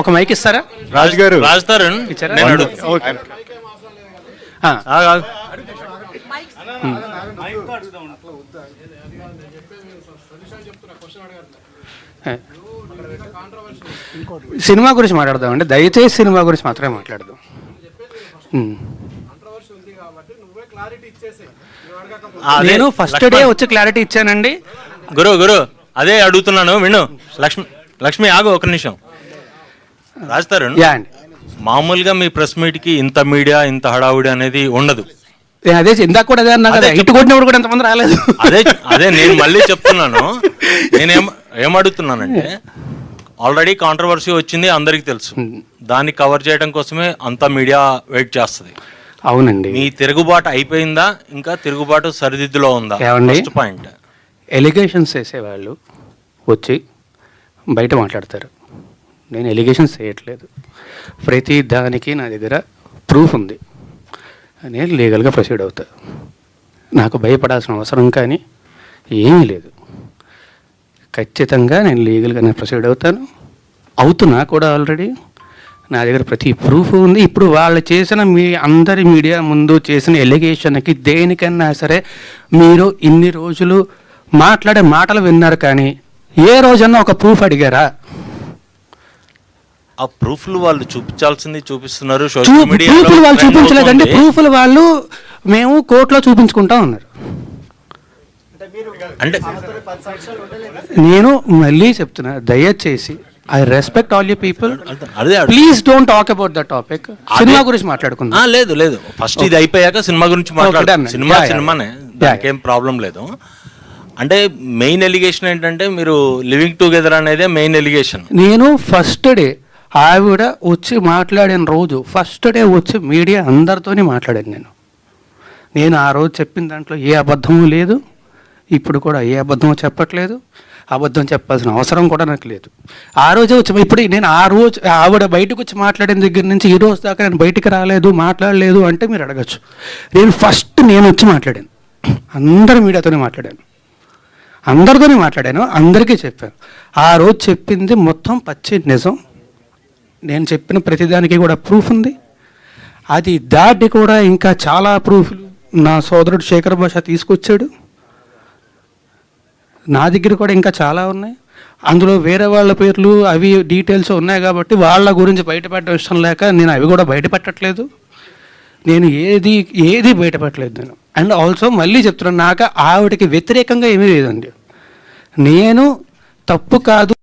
ఒక మైక్ ఇస్తారా? రాజు గారు రాజుతారన్ ఇచ్చారా? నేను అడుగు సినిమా గురించి మాట్లాడదామండి, దయచేసి సినిమా గురించి మాత్రమే మాట్లాడదాం. నేను ఫస్ట్ డే వచ్చి క్లారిటీ ఇచ్చానండి. గురు అదే అడుగుతున్నాను విను. లక్ష్మి ఆగు ఒక నిమిషం. రాజుతారన్ యా అండి, మామూలుగా మీ ప్రెస్ మీట్ కి ఇంత మీడియా ఇంత హడావుడి అనేది ఉండదు. అదే ఇందాక కూడా అదే అన్నా కదా, ఇటు కొట్టినప్పుడు కూడా ఎంతమంది రాలేదు. అదే నేను మళ్ళీ చెప్తున్నాను. నేను ఏమడుగుతున్నానంటే ఆల్రెడీ కాంట్రవర్సీ వచ్చింది, అందరికి తెలుసు. దాన్ని కవర్ చేయడం కోసమే అంత మీడియా వెయిట్ చేస్తుంది. అవునండి. మీ తిరుగుబాటు అయిపోయిందా, ఇంకా తిరుగుబాటు సరిదిద్దులో ఉందా? First point. ఎలిగేషన్స్ వేసేవాళ్ళు వచ్చి బయట మాట్లాడతారు. నేను ఎలిగేషన్స్ వేయట్లేదు, ప్రతి దానికి నా దగ్గర ప్రూఫ్ ఉంది. నేను లీగల్గా ప్రొసీడ్ అవుతా. నాకు భయపడాల్సిన అవసరం కానీ ఏమీ లేదు. ఖచ్చితంగా నేను లీగల్గా నేను ప్రొసీడ్ అవుతున్నా కూడా. ఆల్రెడీ నా దగ్గర ప్రతి ప్రూఫ్ ఉంది. ఇప్పుడు వాళ్ళు చేసిన అందరి మీడియా ముందు చేసిన ఎలిగేషన్కి దేనికన్నా సరే మీరు ఇన్ని రోజులు మాట్లాడే మాటలు విన్నారు, కానీ ఏ రోజన్నా ఒక ప్రూఫ్ అడిగారా? ఆ ప్రూఫ్లు వాళ్ళు చూపించాల్సింది చూపిస్తున్నారు. ప్రూఫ్లు వాళ్ళు చూపించలేదండి. ప్రూఫ్లు వాళ్ళు మేము కోర్టులో చూపించుకుంటా ఉన్నారు. అంటే నేను మళ్ళీ చెప్తున్నా, దయచేసి I respect all you people, please don't talk about the topic. Cinema గురించి మాట్లాడుకుందాం. లేదు ఫస్ట్ ఇది అయిపోయాక సినిమా గురించి మాట్లాడదాం. సినిమానే, దానికేం ప్రాబ్లం లేదు. అంటే మెయిన్ ఎలిగేషన్ ఏంటంటే మీరు లివింగ్ టుగెదర్ అనేది మెయిన్ ఎలిగేషన్. నేను ఫస్ట్ డే ఆవిడ వచ్చి మాట్లాడిన రోజు, ఫస్ట్ డే వచ్చి మీడియా అందరితోనే మాట్లాడాను. నేను ఆ రోజు చెప్పిన దాంట్లో ఏ అబద్ధము లేదు, ఇప్పుడు కూడా ఏ అబద్ధమో చెప్పట్లేదు. అబద్ధం చెప్పాల్సిన అవసరం కూడా నాకు లేదు. ఆ రోజే వచ్చి, ఇప్పుడు నేను ఆ రోజు ఆవిడ బయటకు వచ్చి మాట్లాడిన దగ్గర నుంచి ఈ రోజు దాకా నేను బయటికి రాలేదు, మాట్లాడలేదు అంటే మీరు అడగచ్చు. నేను వచ్చి మాట్లాడాను, అందరి మీడియాతోనే మాట్లాడాను, అందరితోనే మాట్లాడాను, అందరికీ చెప్పాను. ఆ రోజు చెప్పింది మొత్తం పచ్చి నిజం. నేను చెప్పిన ప్రతిదానికి కూడా ప్రూఫ్ ఉంది. అది దాటి కూడా ఇంకా చాలా ప్రూఫ్లు నా సోదరుడు శేఖర్ భాష తీసుకొచ్చాడు. నా దగ్గర కూడా ఇంకా చాలా ఉన్నాయి. అందులో వేరే వాళ్ళ పేర్లు అవి డీటెయిల్స్ ఉన్నాయి కాబట్టి వాళ్ళ గురించి బయటపెట్టడం ఇష్టం లేక నేను అవి కూడా బయటపెట్టట్లేదు. నేను ఏది బయటపెట్టలేదు నేను. అండ్ ఆల్సో మళ్ళీ చెప్తున్నాను, నాకు ఆవిడకి వ్యతిరేకంగా ఏమీ లేదండి. నేను తప్పు కాదు